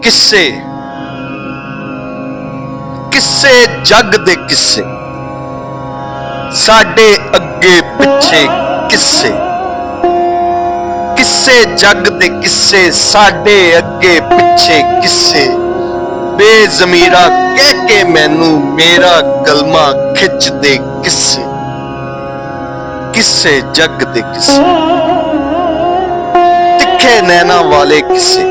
किस्से किस्से जग दे किस्से साडे अगे पिछे किस्से किस्से जग दे किस्से साडे अगे पिछे किस्से बेजमीरा कह के मैनू मेरा गलमा खिच दे किस्से किस्से जग दे किस्से तिखे नैना वाले किस्से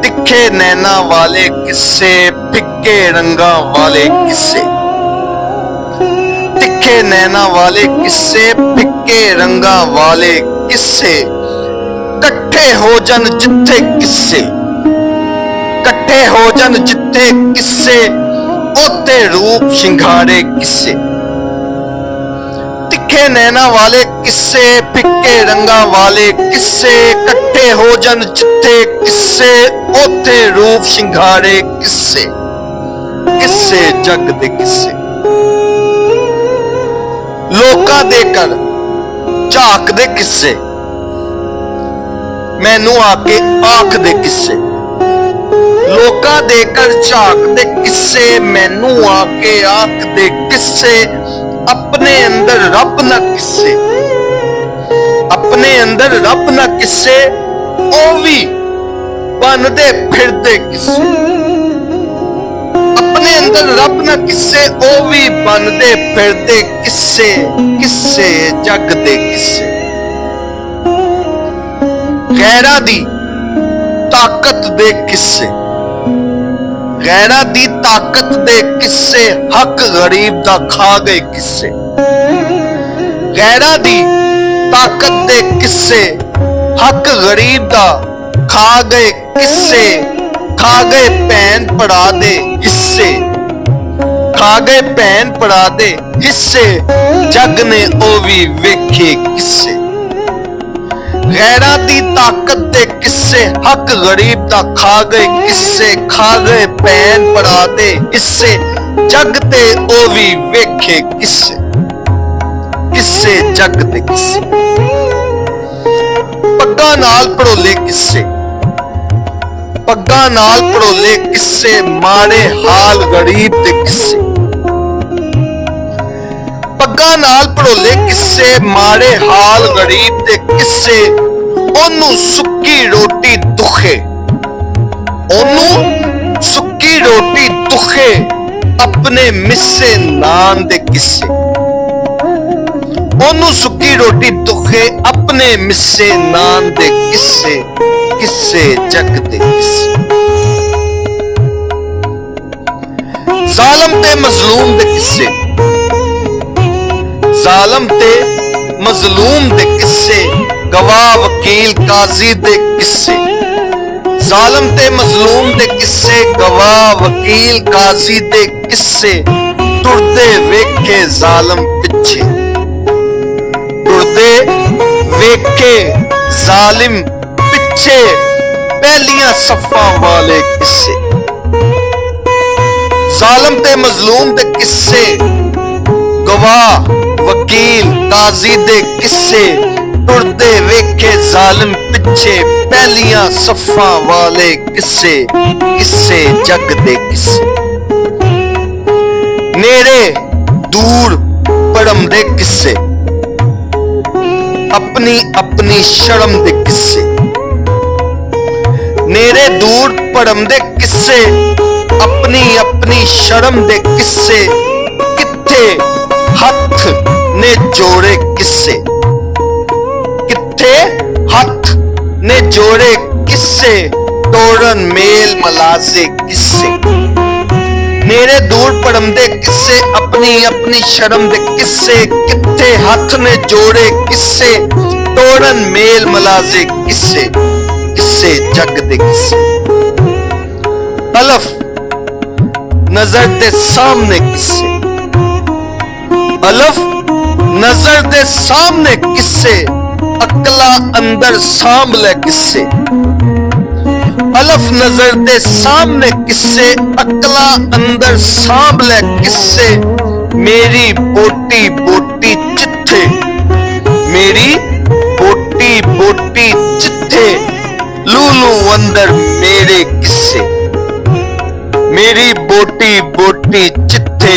तिखे नैना वाले किस्से फिक्के रंगा वाले किस्से तिखे नैना वाले किस्से फिक्के रंगा वाले किस्से कट्ठे हो जन जिथे किस्से कट्ठे हो जन जिथे किस्से ओते रूप शिंगारे किस्से तिखे नैना वाले किस्से फिक्के रंगा वाले किस्से कट्ठे हो जन जिथे किस्से ओते रूप शिंगारे किस्से किस्से जग दे किस्से लोकां दे कर झाक दे किस्से मैनू आके आख दे किस्से लोकां दे कर झाक दे किस्से मैनू आके आख दे किस्से अपने अंदर रब ना किस्से अपने अंदर रब ना किस्से ओ भी बनदे फिरदे किस्से अपने अंदर रब ना किस्से ओ भी बनदे फिरदे किस्से किस्से जग दे किस्से गैरा दी ताकत दे किस्से गैरा दी ताकत दे किस्से हक गरीब दा खा गए किस्से गैरा दी ताकत दे किस्से हक गरीब दा खा गए किस्से खा गए भैन पड़ा दे हिस्से खा गए भैन पड़ा दे हिस्से जग ने ओ भी वेखे किस्से गैरा दी ताकत दे किस्से हक गरीब दा खा गए किस्से खा गए भैन पड़ा दे हिस्से जग ते ओ भी वेखे किस्से किस्से जग दे किस्से पग्गा नाल पड़ोले किस्से पग्गा नाल पड़ोले किस्से माड़े हाल गरीब दे किस्से पग्गा नाल पड़ोले किस्से माड़े हाल गरीब दे किस्से ओनू सुक्की रोटी दुखे ओनू सुक्की रोटी दुखे अपने मिस्से नान दे किस्से ओनू सुक्की रोटी दुखे अपने मिस्से नान दे किस्से किस्से जग दे किस्से जालम ते मजलूम दे किस्से जालम ते मजलूम दे किस्से गवाह वकील काजी दे किस्से जालम ते मजलूम दे किस्से गवाह वकील काजी दे किस्से टुरदे वेखे जालम पिछे टुरदे वेखे जालिम पिछे पहलियां सफा वाले किस्से जालम ते मजलूम दे किस्से गवाह वकील काजी दे किस्से टुरदे वेखे जालिम पिछे पहलियां सफा वाले किस्से किस्से जग दे किस्से नेड़े दूर पड़म दे किस्से अपनी अपनी शर्म दे किस्से नेड़े दूर पड़म दे किस्से अपनी अपनी शर्म दे किस्से किथे हथ ने जोड़े किस्से किथे हथ ने जोड़े किस्से तोड़न मेल मलाजे किस्से नेड़े दूर पड़मदे किस्से अपनी अपनी शर्म दे किस्से किथे हथ ने जोड़े किस्से तोड़न मेल मलाजे किस्से किस्से जग दे किस्से अलफ नजर दे सामने किस्से अलफ नजर दे सामने किस्से अकला अंदर सांभ ले किस्से अलफ नजर दे सामने किस्से अकला अंदर सांभ ले किस्से मेरी बोटी बोटी चिट्ठे मेरी बोटी बोटी चिट्ठे लू लू अंदर मेरे किस्से, मेरी बोटी बोटी चिट्ठे,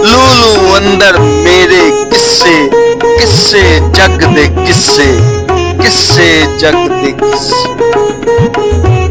लू अंदर मेरे किस्से, किस्से जग दे किस्से, किस्से जग दे किस्से।